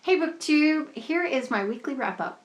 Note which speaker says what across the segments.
Speaker 1: Hey BookTube, here is my weekly wrap-up.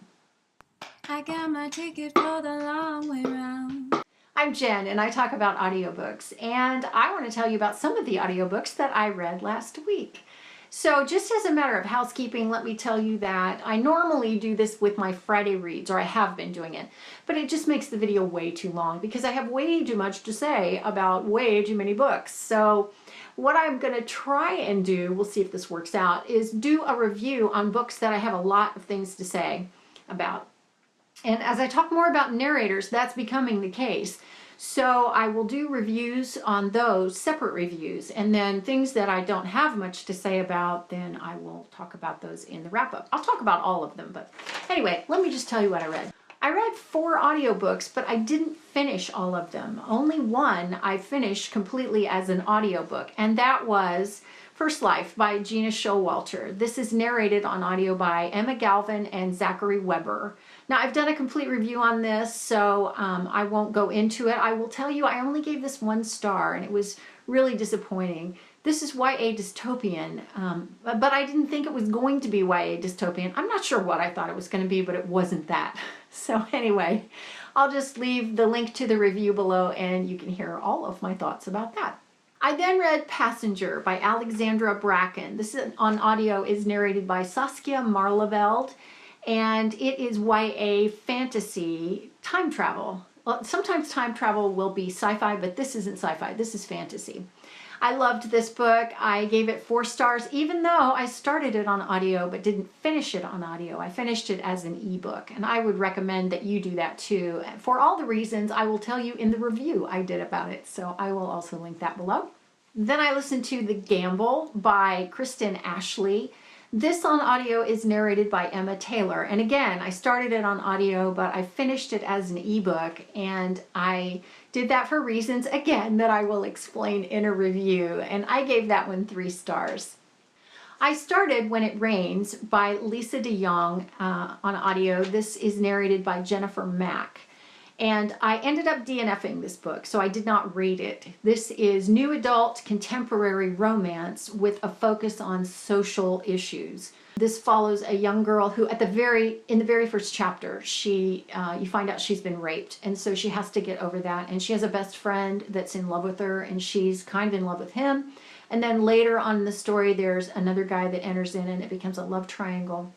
Speaker 2: I got my ticket for the long way round.
Speaker 1: I'm Jen and I talk about audiobooks, and I want to tell you about some of the audiobooks that I read last week. So just as a matter of housekeeping, let me tell you that I normally do this with my Friday reads, or I have been doing it, but it just makes the video way too long because I have way too much to say about way too many books. So what I'm going to try and do, we'll see if this works out, is do a review on books that I have a lot of things to say about. And as I talk more about narrators, that's becoming the case. So I will do reviews on those, separate reviews, and then things that I don't have much to say about, then I will talk about those in the wrap-up. I'll talk about all of them, but anyway, let me just tell you what I read. I read 4 audiobooks, but I didn't finish all of them. Only one I finished completely as an audiobook, and that was Firstlife by Gena Showalter. This is narrated on audio by Emma Galvin and Zachary Weber. Now, I've done a complete review on this, so I won't go into it. I will tell you I only gave this 1 star, and it was really disappointing. This is YA dystopian, but I didn't think it was going to be YA dystopian. I'm not sure what I thought it was going to be, but it wasn't that. So anyway, I'll just leave the link to the review below, and you can hear all of my thoughts about that. I then read Passenger by Alexandra Bracken. This is on audio, is narrated by Saskia Marleveld, and it is YA fantasy time travel. Well, sometimes time travel will be sci-fi, but this isn't sci-fi, this is fantasy. I loved this book. I gave it 4 stars, even though I started it on audio but didn't finish it on audio. I finished it as an ebook, and I would recommend that you do that too, for all the reasons I will tell you in the review I did about it, so I will also link that below. Then I listened to The Gamble by Kristen Ashley. This on audio is narrated by Emma Taylor, and again, I started it on audio, but I finished it as an ebook, and I did that for reasons, again, that I will explain in a review, and I gave that one 3 stars. I started When It Rains by Lisa de Jong on audio. This is narrated by Jennifer Mack. And I ended up DNFing this book, so I did not rate it. This is new adult contemporary romance with a focus on social issues. This follows a young girl who in the very first chapter, you find out she's been raped, and so she has to get over that, and she has a best friend that's in love with her, and she's kind of in love with him. And then later on in the story, there's another guy that enters in, and it becomes a love triangle.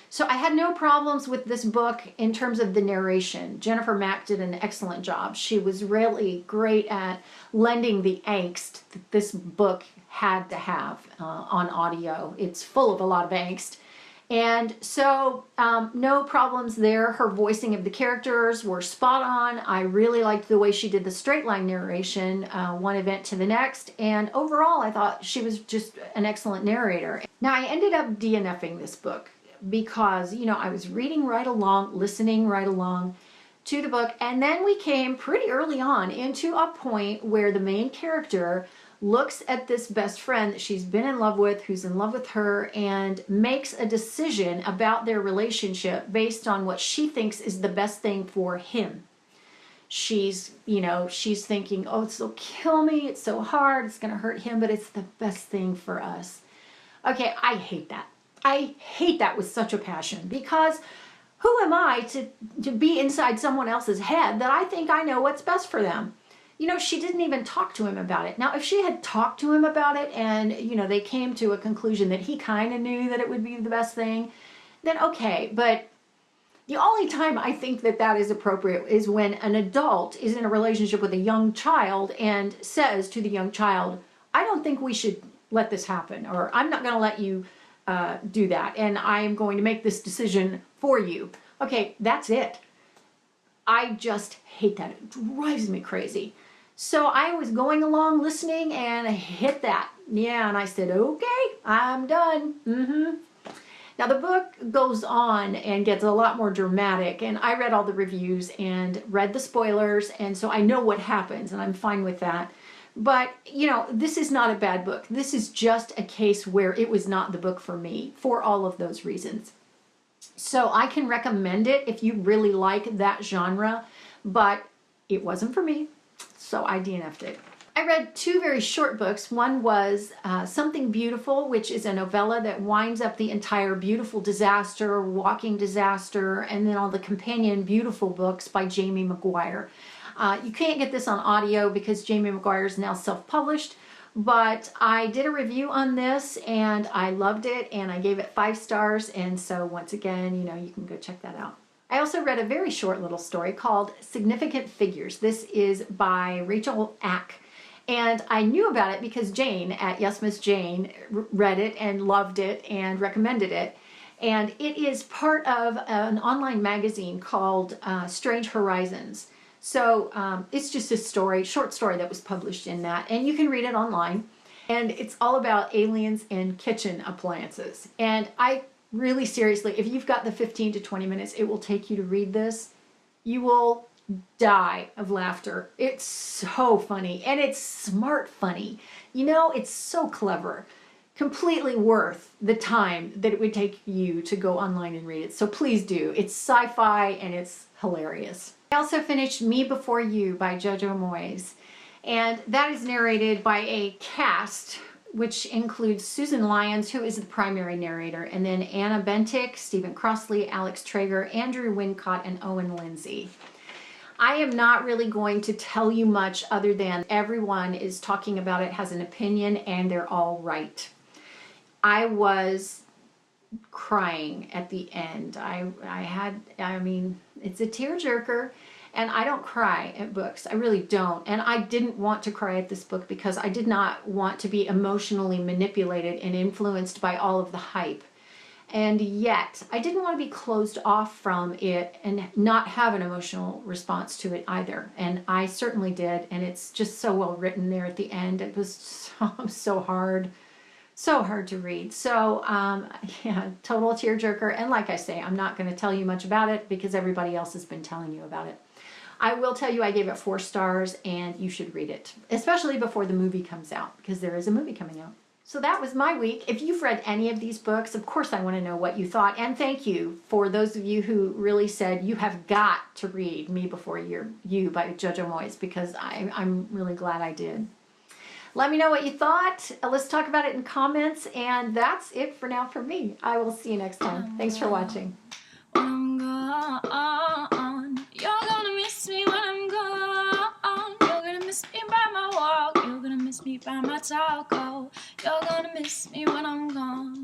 Speaker 1: So I had no problems with this book in terms of the narration. Jennifer Mack did an excellent job. She was really great at lending the angst that this book had to have on audio. It's full of a lot of angst. And so no problems there. Her voicing of the characters were spot on. I really liked the way she did the straight line narration, one event to the next. And overall, I thought she was just an excellent narrator. Now, I ended up DNFing this book because, you know, I was reading right along, listening right along to the book, and then we came pretty early on into a point where the main character looks at this best friend that she's been in love with, who's in love with her, and makes a decision about their relationship based on what she thinks is the best thing for him. She's thinking, oh, it'll kill me, it's so hard, it's gonna hurt him, but it's the best thing for us. Okay, I hate that. I hate that with such a passion, because who am I to be inside someone else's head that I think I know what's best for them? You know, she didn't even talk to him about it. Now, if she had talked to him about it and, you know, they came to a conclusion that he kind of knew that it would be the best thing, then okay. But the only time I think that that is appropriate is when an adult is in a relationship with a young child and says to the young child, I don't think we should let this happen, or I'm not going to let you do that, and I am going to make this decision for you. Okay, that's it. I just hate that. It drives me crazy. So I was going along listening and I hit that. Yeah, and I said, okay, I'm done. Now the book goes on and gets a lot more dramatic, and I read all the reviews and read the spoilers, and so I know what happens, and I'm fine with that. But, you know, this is not a bad book. This is just a case where it was not the book for me for all of those reasons. So I can recommend it if you really like that genre, but it wasn't for me, so I DNF'd it. I read two very short books. One was Something Beautiful, which is a novella that winds up the entire Beautiful Disaster, Walking Disaster, and then all the companion beautiful books by Jamie McGuire. You can't get this on audio because Jamie McGuire is now self-published, but I did a review on this and I loved it and I gave it 5 stars. And so once again, you know, you can go check that out. I also read a very short little story called Significant Figures. This is by Rachael Acks. And I knew about it because Jane at Yes Miss Jane read it and loved it and recommended it. And it is part of an online magazine called Strange Horizons. So it's just a story, short story that was published in that. And you can read it online. And it's all about aliens and kitchen appliances. And I really seriously, if you've got the 15 to 20 minutes it will take you to read this, you will die of laughter. It's so funny and it's smart funny. You know, it's so clever. Completely worth the time that it would take you to go online and read it. So please do. It's sci-fi and it's hilarious. I also finished Me Before You by Jojo Moyes, and that is narrated by a cast which includes Susan Lyons, who is the primary narrator, and then Anna Bentink, Stephen Crossley, Alex Tragear, Andrew Wincott, and Owen Lindsay. I am not really going to tell you much other than everyone is talking about it, has an opinion, and they're all right. I was crying at the end. I mean, it's a tearjerker, and I don't cry at books. I really don't. And I didn't want to cry at this book because I did not want to be emotionally manipulated and influenced by all of the hype. And yet, I didn't want to be closed off from it and not have an emotional response to it either. And I certainly did. And it's just so well written there at the end. It was so hard to read. So, yeah, total tearjerker. And like I say, I'm not going to tell you much about it because everybody else has been telling you about it. I will tell you I gave it 4 stars and you should read it, especially before the movie comes out because there is a movie coming out. So that was my week. If you've read any of these books, of course I want to know what you thought. And thank you for those of you who really said you have got to read Me Before You by Jojo Moyes, because I'm really glad I did. Let me know what you thought. Let's talk about it in comments. And that's it for now for me. I will see you next time. Thanks for watching.
Speaker 2: When I'm gone, you're gonna miss me when I'm gone. You're gonna miss me by my walk. You're gonna miss me by my talk. Oh, you're gonna miss me when I'm gone.